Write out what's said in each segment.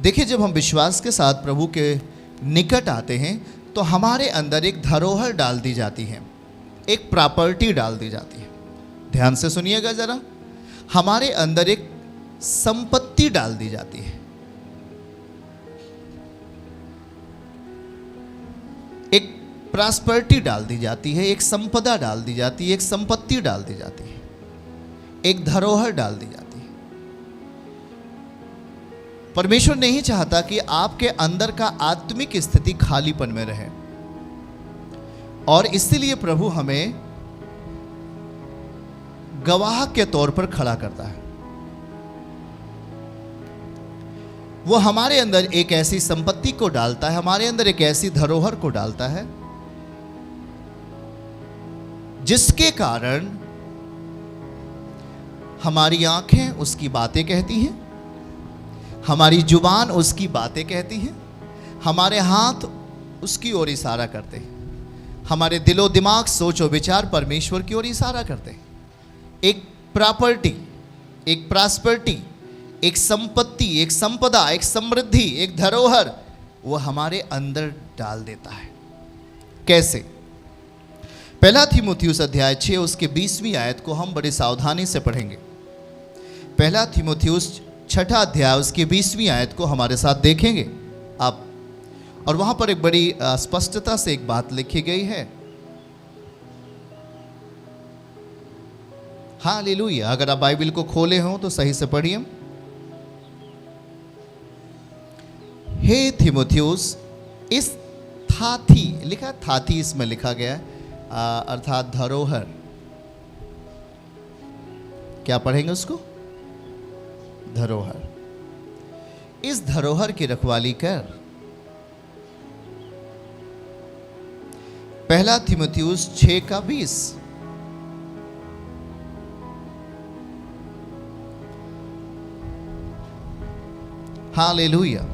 देखिए, जब हम विश्वास के साथ प्रभु के निकट आते हैं तो हमारे अंदर एक धरोहर डाल दी जाती है, एक प्रॉपर्टी डाल दी जाती है। ध्यान से सुनिएगा जरा, हमारे अंदर एक संपत्ति डाल दी जाती है, एक प्रॉस्पेरिटी डाल दी जाती है, एक संपदा डाल दी जाती है, एक संपत्ति डाल दी जाती है, एक धरोहर डाल दी जाती है। परमेश्वर नहीं चाहता कि आपके अंदर का आत्मिक स्थिति खालीपन में रहे, और इसीलिए प्रभु हमें गवाह के तौर पर खड़ा करता है। वो हमारे अंदर एक ऐसी संपत्ति को डालता है, हमारे अंदर एक ऐसी धरोहर को डालता है जिसके कारण हमारी आंखें उसकी बातें कहती हैं, हमारी जुबान उसकी बातें कहती हैं, हमारे हाथ उसकी ओर इशारा करते हैं, हमारे दिलो दिमाग सोच और विचार परमेश्वर की ओर इशारा करते हैं। एक प्रॉपर्टी, एक प्रॉस्पेरिटी, एक संपत्ति, एक संपदा, एक समृद्धि, एक धरोहर वो हमारे अंदर डाल देता है। कैसे? पहला तीमुथियुस अध्याय 6 उसके 20वीं आयत को हम बड़ी सावधानी से पढ़ेंगे। पहला तीमुथियुस 6 अध्याय उसकी 20वीं आयत को हमारे साथ देखेंगे आप, और वहां पर एक बड़ी स्पष्टता से एक बात लिखी गई है। हालेलुया। अगर आप बाइबल को खोले हो तो सही से पढ़िए। हे तीमुथियुस, इस थाथी लिखा, थाथी इसमें लिखा गया है, अर्थात धरोहर। क्या पढ़ेंगे उसको? धरोहर। इस धरोहर की रखवाली कर। पहला तीमुथियुस 6 का 20। हालेलुया।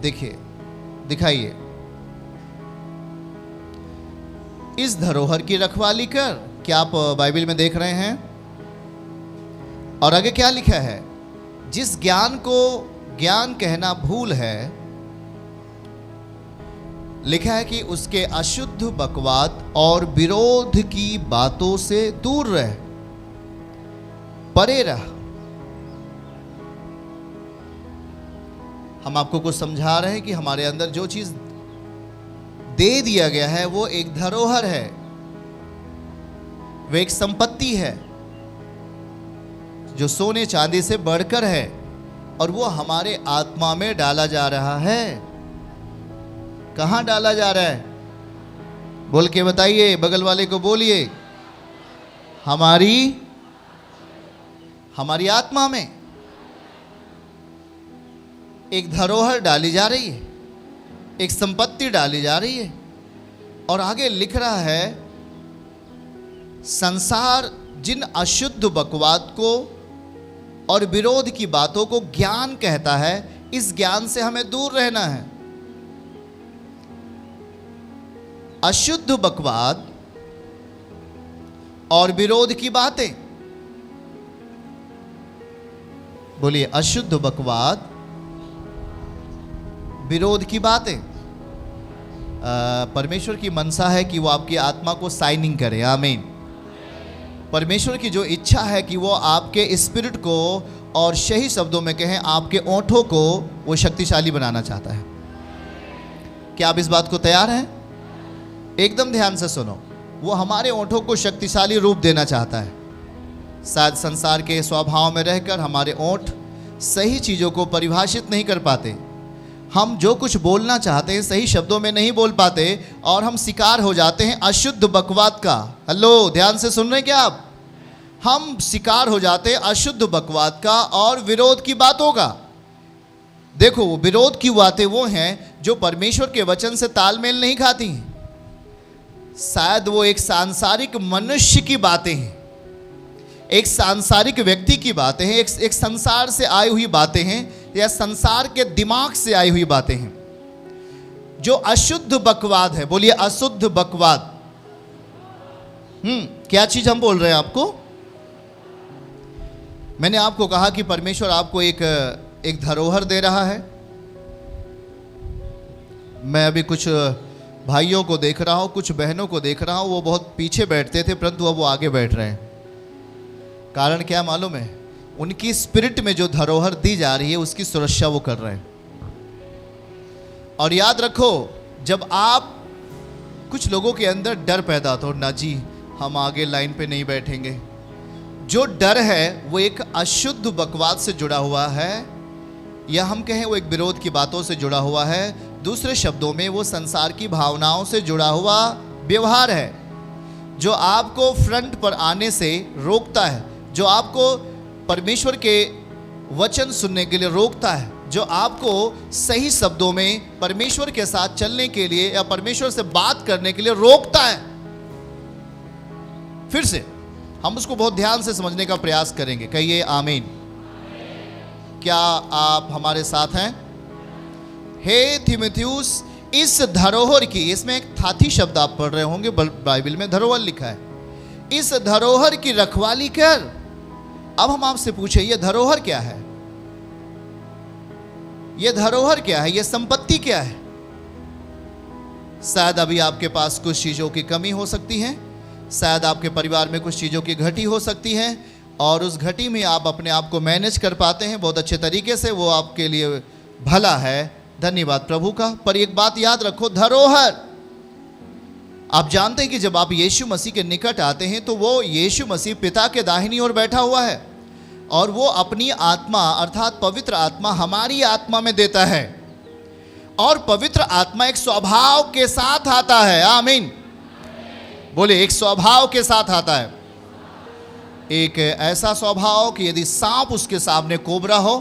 देखिए, दिखाइए, इस धरोहर की रखवाली कर। क्या आप बाइबल में देख रहे हैं? और आगे क्या लिखा है? जिस ज्ञान को ज्ञान कहना भूल है, लिखा है कि उसके अशुद्ध बकवाद और विरोध की बातों से दूर रह, परे रह। हम आपको कुछ समझा रहे हैं कि हमारे अंदर जो चीज दे दिया गया है वो एक धरोहर है, वो एक संपत्ति है जो सोने चांदी से बढ़कर है, और वो हमारे आत्मा में डाला जा रहा है। कहां डाला जा रहा है? बोल के बताइए, बगल वाले को बोलिए। हमारी आत्मा में एक धरोहर डाली जा रही है, एक संपत्ति डाली जा रही है। और आगे लिख रहा है, संसार जिन अशुद्ध बकवाद को और विरोध की बातों को ज्ञान कहता है, इस ज्ञान से हमें दूर रहना है। अशुद्ध बकवाद और विरोध की बातें, बोलिए, अशुद्ध बकवाद, विरोध की बातें। परमेश्वर की मनसा है कि वो आपकी आत्मा को साइनिंग करे। आमीन। परमेश्वर की जो इच्छा है कि वो आपके स्पिरिट को, और सही शब्दों में कहें आपके ओंठों को, वो शक्तिशाली बनाना चाहता है। क्या आप इस बात को तैयार हैं? एकदम ध्यान से सुनो। वो हमारे ओंठों को शक्तिशाली रूप देना चाहता है। शायद संसार के स्वभाव में रहकर हमारे ओंठ सही चीज़ों को परिभाषित नहीं कर पाते। हम जो कुछ बोलना चाहते हैं सही शब्दों में नहीं बोल पाते, और हम शिकार हो जाते हैं अशुद्ध बकवाद का। हेलो, ध्यान से सुन रहे हैं क्या आप? हम शिकार हो जाते हैं अशुद्ध बकवाद का और विरोध की बातों का। देखो, वो विरोध की बातें वो हैं जो परमेश्वर के वचन से तालमेल नहीं खाती हैं। शायद वो एक सांसारिक मनुष्य की बातें हैं, एक सांसारिक व्यक्ति की बातें हैं, एक संसार से आई हुई बातें हैं, या संसार के दिमाग से आई हुई बातें हैं, जो अशुद्ध बकवाद है। बोलिए, अशुद्ध बकवाद। क्या चीज हम बोल रहे हैं आपको? मैंने आपको कहा कि परमेश्वर आपको एक धरोहर दे रहा है। मैं अभी कुछ भाइयों को देख रहा हूँ, कुछ बहनों को देख रहा हूँ, वो बहुत पीछे बैठते थे परंतु अब वो आगे बैठ रहे हैं। कारण क्या मालूम है? उनकी स्पिरिट में जो धरोहर दी जा रही है उसकी सुरक्षा वो कर रहे हैं। और याद रखो, जब आप कुछ लोगों के अंदर डर पैदा होता हो, ना जी हम आगे लाइन पे नहीं बैठेंगे, जो डर है वो एक अशुद्ध बकवास से जुड़ा हुआ है, या हम कहें वो एक विरोध की बातों से जुड़ा हुआ है। दूसरे शब्दों में वो संसार की भावनाओं से जुड़ा हुआ व्यवहार है जो आपको फ्रंट पर आने से रोकता है, जो आपको परमेश्वर के वचन सुनने के लिए रोकता है, जो आपको सही शब्दों में परमेश्वर के साथ चलने के लिए या परमेश्वर से बात करने के लिए रोकता है। फिर से हम उसको बहुत ध्यान से समझने का प्रयास करेंगे। कहिए आमीन। क्या आप हमारे साथ हैं? हे तीमुथियुस, इस धरोहर की, इसमें एक थाथी शब्द आप पढ़ रहे होंगे, बाइबल में धरोहर लिखा है, इस धरोहर की रखवाली कर। अब हम आपसे पूछे, यह धरोहर क्या है? यह धरोहर क्या है? यह संपत्ति क्या है? शायद अभी आपके पास कुछ चीजों की कमी हो सकती है, शायद आपके परिवार में कुछ चीजों की घटी हो सकती है, और उस घटी में आप अपने आप को मैनेज कर पाते हैं बहुत अच्छे तरीके से, वो आपके लिए भला है। धन्यवाद प्रभु का। पर एक बात याद रखो, धरोहर, आप जानते हैं कि जब आप यीशु मसीह के निकट आते हैं तो वो यीशु मसीह पिता के दाहिनी ओर बैठा हुआ है, और वो अपनी आत्मा अर्थात पवित्र आत्मा हमारी आत्मा में देता है, और पवित्र आत्मा एक स्वभाव के साथ आता है। आमीन बोले, एक स्वभाव के साथ आता है। एक ऐसा स्वभाव कि यदि सांप उसके सामने कोबरा हो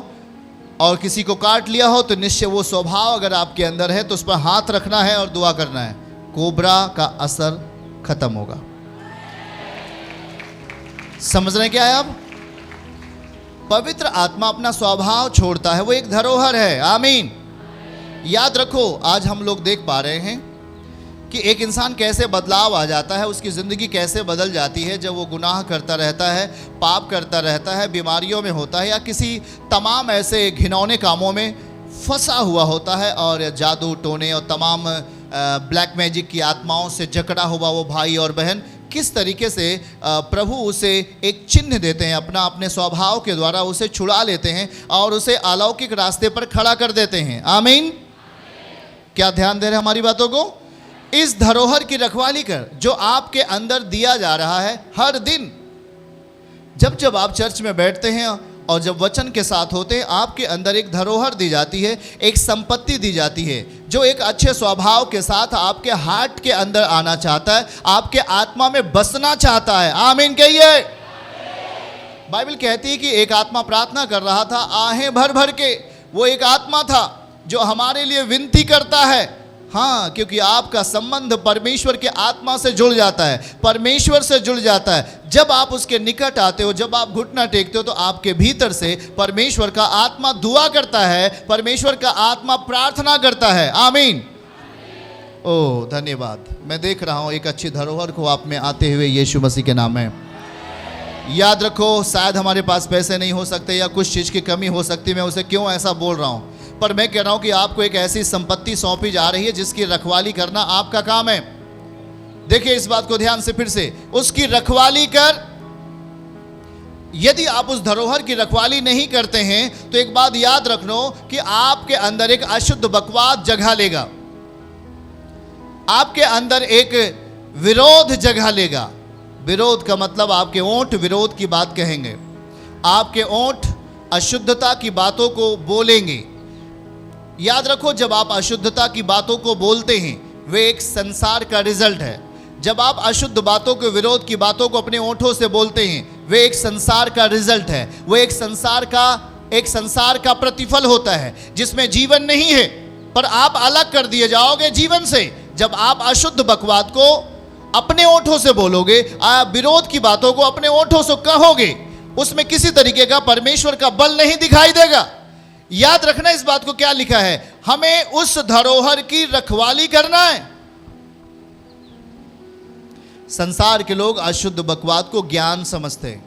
और किसी को काट लिया हो तो निश्चय वो स्वभाव अगर आपके अंदर है तो उस पर हाथ रखना है और दुआ करना है, कोबरा का असर खत्म होगा। समझ रहे क्या है आप? पवित्र आत्मा अपना स्वभाव छोड़ता है, वो एक धरोहर है। आमीन। याद रखो, आज हम लोग देख पा रहे हैं कि एक इंसान कैसे बदलाव आ जाता है, उसकी ज़िंदगी कैसे बदल जाती है जब वो गुनाह करता रहता है, पाप करता रहता है, बीमारियों में होता है, या किसी तमाम ऐसे घिनौने कामों में फंसा हुआ होता है, और जादू टोने और तमाम ब्लैक मैजिक की आत्माओं से जकड़ा हुआ वो भाई और बहन किस तरीके से प्रभु उसे एक चिन्ह देते हैं, अपने स्वभाव के द्वारा उसे छुड़ा लेते हैं और उसे अलौकिक रास्ते पर खड़ा कर देते हैं। आमीन। क्या ध्यान दे रहे हैं हमारी बातों को? इस धरोहर की रखवाली कर जो आपके अंदर दिया जा रहा है। हर दिन जब आप चर्च में बैठते हैं और जब वचन के साथ होते हैं, आपके अंदर एक धरोहर दी जाती है, एक संपत्ति दी जाती है जो एक अच्छे स्वभाव के साथ आपके हार्ट के अंदर आना चाहता है, आपके आत्मा में बसना चाहता है। आमीन कहिए। बाइबल कहती है कि एक आत्मा प्रार्थना कर रहा था आहें भर भर के। वो एक आत्मा था जो हमारे लिए विनती करता है। हाँ, क्योंकि आपका संबंध परमेश्वर के आत्मा से जुड़ जाता है, परमेश्वर से जुड़ जाता है। जब आप उसके निकट आते हो, जब आप घुटना टेकते हो, तो आपके भीतर से परमेश्वर का आत्मा दुआ करता है, परमेश्वर का आत्मा प्रार्थना करता है। आमीन। ओह धन्यवाद। मैं देख रहा हूँ एक अच्छी धरोहर को आप में आते हुए यीशु मसीह के नाम में। याद रखो, शायद हमारे पास पैसे नहीं हो सकते या कुछ चीज़ की कमी हो सकती, मैं उसे क्यों ऐसा बोल रहा हूँ, पर मैं कह रहा हूं कि आपको एक ऐसी संपत्ति सौंपी जा रही है जिसकी रखवाली करना आपका काम है। देखिए इस बात को ध्यान से, फिर से उसकी रखवाली कर। यदि आप उस धरोहर की रखवाली नहीं करते हैं तो एक बात याद रखना कि आपके अंदर एक अशुद्ध बकवास जगह लेगा, आपके अंदर एक विरोध जगह लेगा। विरोध का मतलब आपके ओंठ विरोध की बात कहेंगे, आपके ओंठ अशुद्धता की बातों को बोलेंगे। याद रखो, जब आप अशुद्धता की बातों को बोलते हैं वे एक संसार का रिजल्ट है। जब आप अशुद्ध बातों के विरोध की बातों को अपने ओंठों से बोलते हैं वे एक संसार का रिजल्ट है, वो एक संसार का प्रतिफल होता है जिसमें जीवन नहीं है, पर आप अलग कर दिए जाओगे जीवन से जब आप अशुद्ध बकवाद को अपने ओंठों से बोलोगे, विरोध की बातों को अपने ओंठों से कहोगे, उसमें किसी तरीके का परमेश्वर का बल नहीं दिखाई देगा। याद रखना इस बात को, क्या लिखा है, हमें उस धरोहर की रखवाली करना है। संसार के लोग अशुद्ध बकवाद को ज्ञान समझते हैं,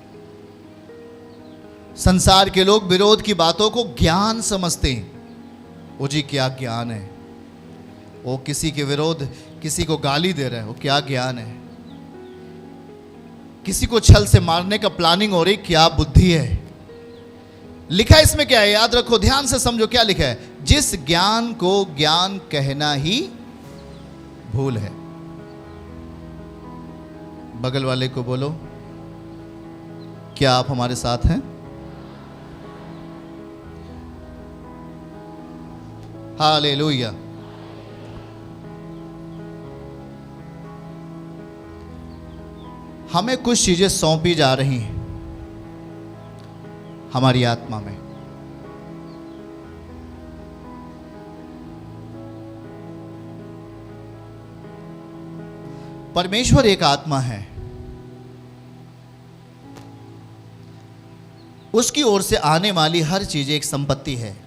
संसार के लोग विरोध की बातों को ज्ञान समझते हैं। वो जी क्या ज्ञान है, वो किसी के विरोध, किसी को गाली दे रहे हैं, वो क्या ज्ञान है। किसी को छल से मारने का प्लानिंग हो रही, क्या बुद्धि है। लिखा है इसमें क्या है, याद रखो, ध्यान से समझो क्या लिखा है। जिस ज्ञान को ज्ञान कहना ही भूल है। बगल वाले को बोलो, क्या आप हमारे साथ हैं? हालेलुया। हमें कुछ चीजें सौंपी जा रही हैं हमारी आत्मा में। परमेश्वर एक आत्मा है, उसकी ओर से आने वाली हर चीज एक संपत्ति है।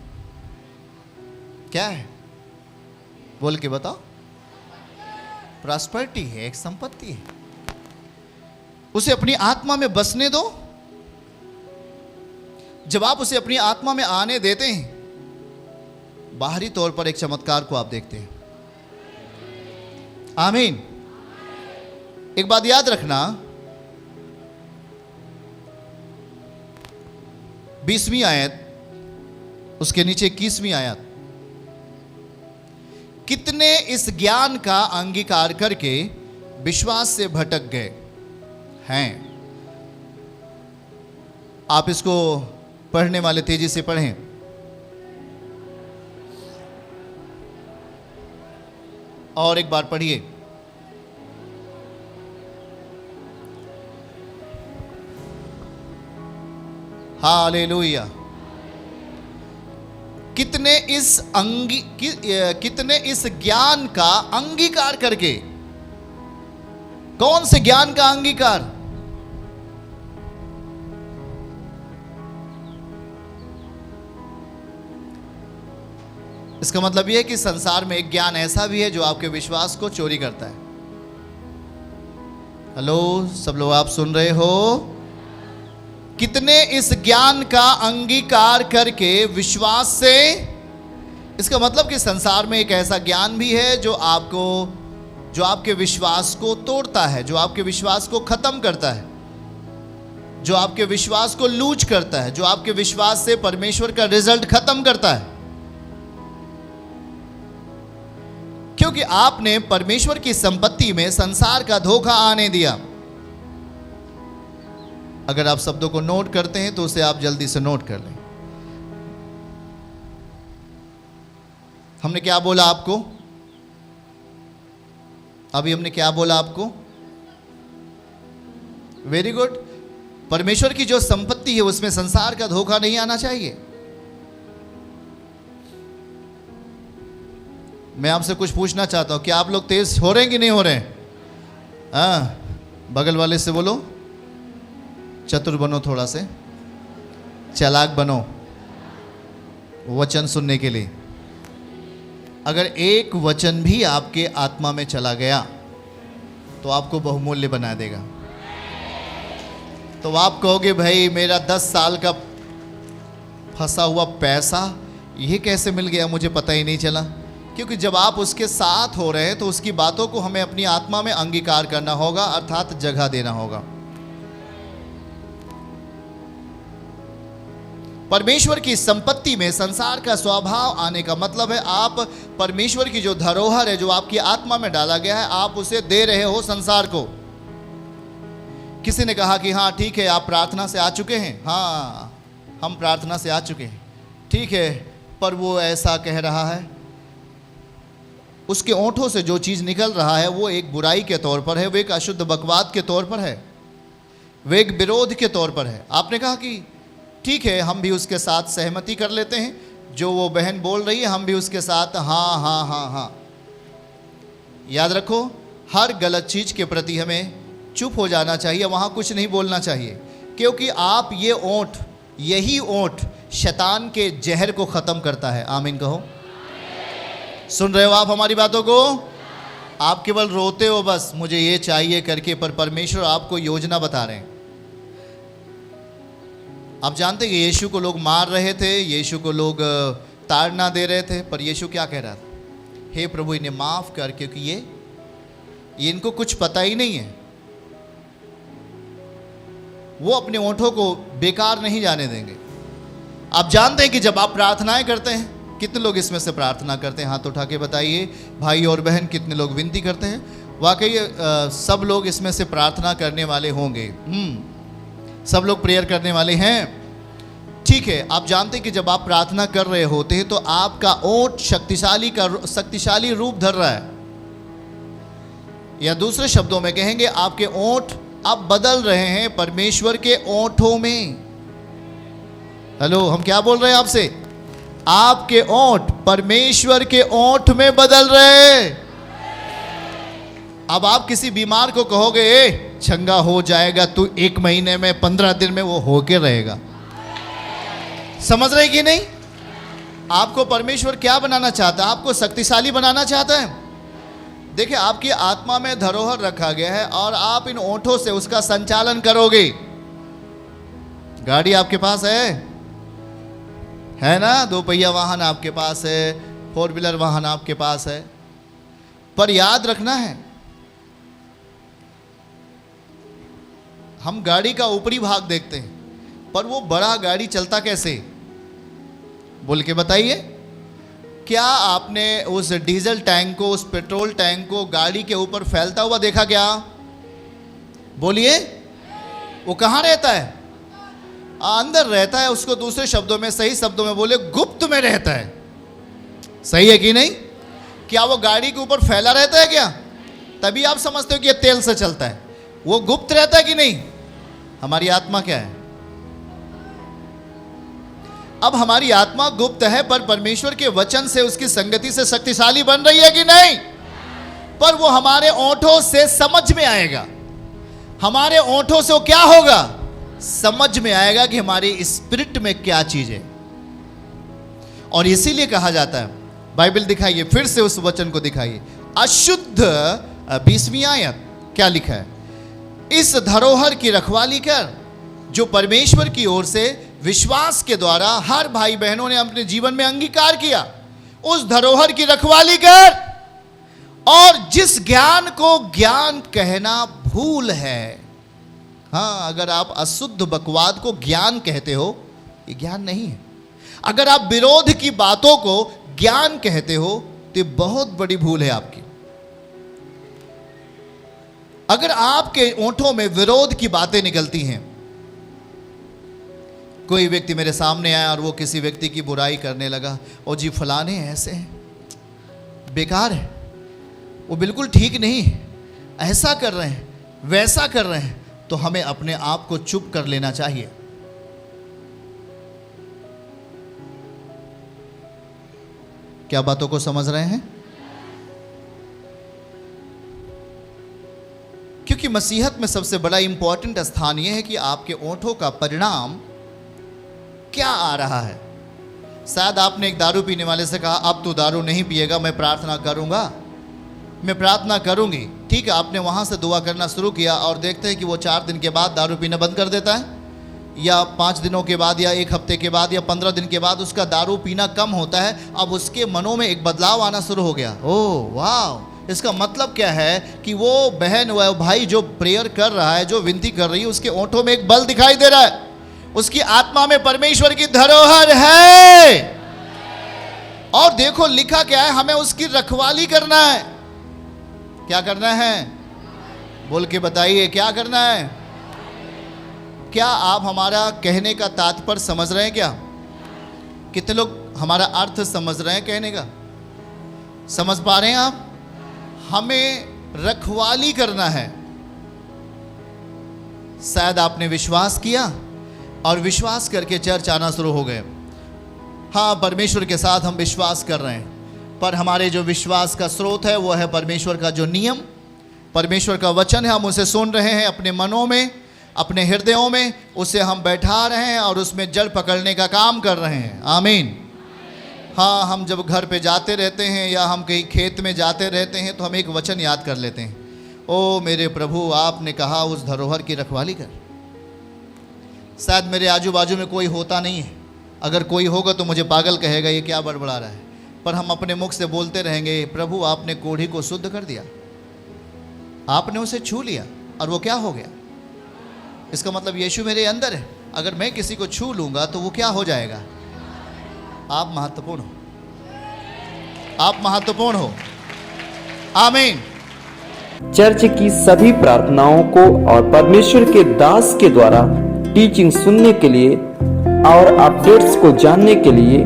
क्या है? बोल के बताओ। प्रॉस्पेरिटी है, एक संपत्ति है। उसे अपनी आत्मा में बसने दो। जब आप उसे अपनी आत्मा में आने देते हैं, बाहरी तौर पर एक चमत्कार को आप देखते हैं। आमीन। एक बात याद रखना, 20वीं आयत, उसके नीचे 21वीं आयत। कितने इस ज्ञान का अंगीकार करके विश्वास से भटक गए हैं। आप इसको पढ़ने वाले तेजी से पढ़ें। और एक बार पढ़िए। हालेलुया। कितने इस ज्ञान का अंगीकार करके। कौन से ज्ञान का अंगीकार? इसका मतलब यह है कि संसार में एक ज्ञान ऐसा भी है जो आपके विश्वास को चोरी करता है। हेलो, सब लोग आप सुन रहे हो? कितने इस ज्ञान का अंगीकार करके विश्वास से। इसका मतलब कि संसार में एक ऐसा ज्ञान भी है जो आपके विश्वास को तोड़ता है, जो आपके विश्वास को खत्म करता है, जो आपके विश्वास को लूज करता है, जो आपके विश्वास से परमेश्वर का रिजल्ट खत्म करता है। क्योंकि आपने परमेश्वर की संपत्ति में संसार का धोखा आने दिया। अगर आप शब्दों को नोट करते हैं तो उसे आप जल्दी से नोट कर लें। हमने क्या बोला आपको? अभी हमने क्या बोला आपको? Very good. परमेश्वर की जो संपत्ति है उसमें संसार का धोखा नहीं आना चाहिए। मैं आपसे कुछ पूछना चाहता हूं, क्या आप लोग तेज हो रहे हैं कि नहीं हो रहे हैं? हाँ, बगल वाले से बोलो, चतुर बनो, थोड़ा से चालाक बनो वचन सुनने के लिए। अगर एक वचन भी आपके आत्मा में चला गया तो आपको बहुमूल्य बना देगा। तो आप कहोगे, भाई मेरा 10 साल का फंसा हुआ पैसा ये कैसे मिल गया, मुझे पता ही नहीं चला। क्योंकि जब आप उसके साथ हो रहे हैं तो उसकी बातों को हमें अपनी आत्मा में अंगीकार करना होगा, अर्थात जगह देना होगा। परमेश्वर की संपत्ति में संसार का स्वभाव आने का मतलब है आप परमेश्वर की जो धरोहर है, जो आपकी आत्मा में डाला गया है, आप उसे दे रहे हो संसार को। किसी ने कहा कि हाँ ठीक है, आप प्रार्थना से आ चुके हैं। हाँ, हम प्रार्थना से आ चुके हैं, ठीक है, पर वो ऐसा कह रहा है। उसके ओंठों से जो चीज़ निकल रहा है वो एक बुराई के तौर पर है, वो एक अशुद्ध बकवाद के तौर पर है, वो एक विरोध के तौर पर है। आपने कहा कि ठीक है, हम भी उसके साथ सहमति कर लेते हैं, जो वो बहन बोल रही है हम भी उसके साथ हाँ हाँ हाँ हाँ। याद रखो, हर गलत चीज़ के प्रति हमें चुप हो जाना चाहिए, वहाँ कुछ नहीं बोलना चाहिए। क्योंकि आप यही ओंठ शैतान के जहर को ख़त्म करता है। आमीन कहो। सुन रहे हो आप हमारी बातों को? आप केवल रोते हो बस मुझे ये चाहिए करके, पर परमेश्वर आपको योजना बता रहे हैं। आप जानते हैं कि यीशु को लोग मार रहे थे, यीशु को लोग ताड़ना दे रहे थे, पर यीशु क्या कह रहा था? हे प्रभु इन्हें माफ कर, क्योंकि ये इनको कुछ पता ही नहीं है। वो अपने ओंठों को बेकार नहीं जाने देंगे। आप जानते हैं कि जब आप प्रार्थनाएं करते हैं, कितने लोग इसमें से प्रार्थना करते हैं? हाथ उठा के बताइए भाई और बहन, कितने लोग विनती करते हैं? वाकई सब लोग इसमें से प्रार्थना करने वाले होंगे। सब लोग प्रेयर करने वाले हैं, ठीक है। आप जानते हैं कि जब आप प्रार्थना कर रहे होते हैं तो आपका ओंठ शक्तिशाली रूप धर रहा है, या दूसरे शब्दों में कहेंगे आपके ओंठ अब बदल रहे हैं परमेश्वर के ओंठों में। हेलो, हम क्या बोल रहे हैं आपसे? आपके ओंठ परमेश्वर के ओंठ में बदल रहे हैं। अब आप किसी बीमार को कहोगे ए चंगा हो जाएगा तू, 1 महीने में 15 दिन में वो होके रहेगा। समझ रहे कि नहीं? आपको परमेश्वर क्या बनाना चाहता है? आपको शक्तिशाली बनाना चाहता है। देखिए, आपकी आत्मा में धरोहर रखा गया है और आप इन ओंठों से उसका संचालन करोगे। गाड़ी आपके पास है ना? 2 पहिया वाहन आपके पास है, 4 व्हीलर वाहन आपके पास है, पर याद रखना है, हम गाड़ी का ऊपरी भाग देखते हैं, पर वो बड़ा गाड़ी चलता कैसे? बोल के बताइए। क्या आपने उस डीजल टैंक को, उस पेट्रोल टैंक को गाड़ी के ऊपर फैलता हुआ देखा क्या? बोलिए। वो कहाँ रहता है? अंदर रहता है। उसको दूसरे शब्दों में, सही शब्दों में बोले, गुप्त में रहता है। सही है कि नहीं? क्या वो गाड़ी के ऊपर फैला रहता है क्या? तभी आप समझते हो कि ये तेल से चलता है। वो गुप्त रहता है कि नहीं? हमारी आत्मा क्या है? अब हमारी आत्मा गुप्त है, पर परमेश्वर के वचन से, उसकी संगति से शक्तिशाली बन रही है कि नहीं? पर वो हमारे ओंठों से समझ में आएगा। हमारे ओंठों से वो क्या होगा? समझ में आएगा कि हमारी स्पिरिट में क्या चीज है। और इसीलिए कहा जाता है, बाइबल दिखाइए, फिर से उस वचन को दिखाइए, अशुद्ध 20वीं आयत क्या लिखा है? इस धरोहर की रखवाली कर जो परमेश्वर की ओर से विश्वास के द्वारा हर भाई बहनों ने अपने जीवन में अंगीकार किया। उस धरोहर की रखवाली कर, और जिस ज्ञान को ज्ञान कहना भूल है। हाँ, अगर आप अशुद्ध बकवाद को ज्ञान कहते हो, ये ज्ञान नहीं है। अगर आप विरोध की बातों को ज्ञान कहते हो तो ये बहुत बड़ी भूल है आपकी। अगर आपके ओंठों में विरोध की बातें निकलती हैं, कोई व्यक्ति मेरे सामने आया और वो किसी व्यक्ति की बुराई करने लगा, और जी फलाने ऐसे हैं, बेकार है, वो बिल्कुल ठीक नहीं है, ऐसा कर रहे हैं, वैसा कर रहे हैं, तो हमें अपने आप को चुप कर लेना चाहिए। क्या बातों को समझ रहे हैं? क्योंकि मसीहत में सबसे बड़ा इंपॉर्टेंट स्थान यह है कि आपके ओंठों का परिणाम क्या आ रहा है। शायद आपने एक दारू पीने वाले से कहा, अब तू दारू नहीं पिएगा, मैं प्रार्थना करूंगा, मैं प्रार्थना करूंगी। ठीक है, आपने वहां से दुआ करना शुरू किया और देखते हैं कि वो 4 दिन के बाद दारू पीना बंद कर देता है, या 5 दिनों के बाद, या 1 हफ्ते के बाद, या 15 दिन के बाद उसका दारू पीना कम होता है। अब उसके मनों में एक बदलाव आना शुरू हो गया। ओह वाह! इसका मतलब क्या है कि वो बहन व भाई जो प्रेयर कर रहा है, जो विनती कर रही है, उसके ओंठों में एक बल दिखाई दे रहा है। उसकी आत्मा में परमेश्वर की धरोहर है। और देखो लिखा क्या है, हमें उसकी रखवाली करना है। क्या करना है? बोल के बताइए, क्या करना है? क्या आप हमारा कहने का तात्पर्य समझ रहे हैं? क्या कितने लोग हमारा अर्थ समझ रहे हैं कहने का? समझ पा रहे हैं आप? हमें रखवाली करना है। शायद आपने विश्वास किया और विश्वास करके चर्च आना शुरू हो गए। हाँ, परमेश्वर के साथ हम विश्वास कर रहे हैं, पर हमारे जो विश्वास का स्रोत है वो है परमेश्वर का जो नियम, परमेश्वर का वचन है। हम उसे सुन रहे हैं अपने मनों में, अपने हृदयों में, उसे हम बैठा रहे हैं और उसमें जड़ पकड़ने का काम कर रहे हैं। आमीन। हाँ, हम जब घर पे जाते रहते हैं या हम कहीं खेत में जाते रहते हैं तो हम एक वचन याद कर लेते हैं, ओ मेरे प्रभु, आपने कहा उस धरोहर की रखवाली कर। शायद मेरे आजू बाजू में कोई होता नहीं है, अगर कोई होगा तो मुझे पागल कहेगा, ये क्या बड़बड़ा रहा है। पर हम अपने मुख से बोलते रहेंगे, प्रभु आपने कोढ़ी को शुद्ध कर दिया, आपने उसे छू लिया और वो क्या हो गया। इसका मतलब यीशु मेरे अंदर है। अगर मैं किसी को छू लूंगा तो वो क्या हो जाएगा। आप महत्वपूर्ण हो, आप महत्वपूर्ण हो। आमीन। चर्च की सभी प्रार्थनाओं को और परमेश्वर के दास के द्वारा टीचिंग सुनने के लिए और अपडेट्स को जानने के लिए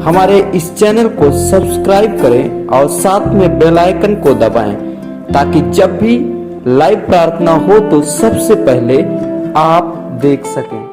हमारे इस चैनल को सब्सक्राइब करें और साथ में बेल आइकन को दबाएं, ताकि जब भी लाइव प्रार्थना हो तो सबसे पहले आप देख सकें।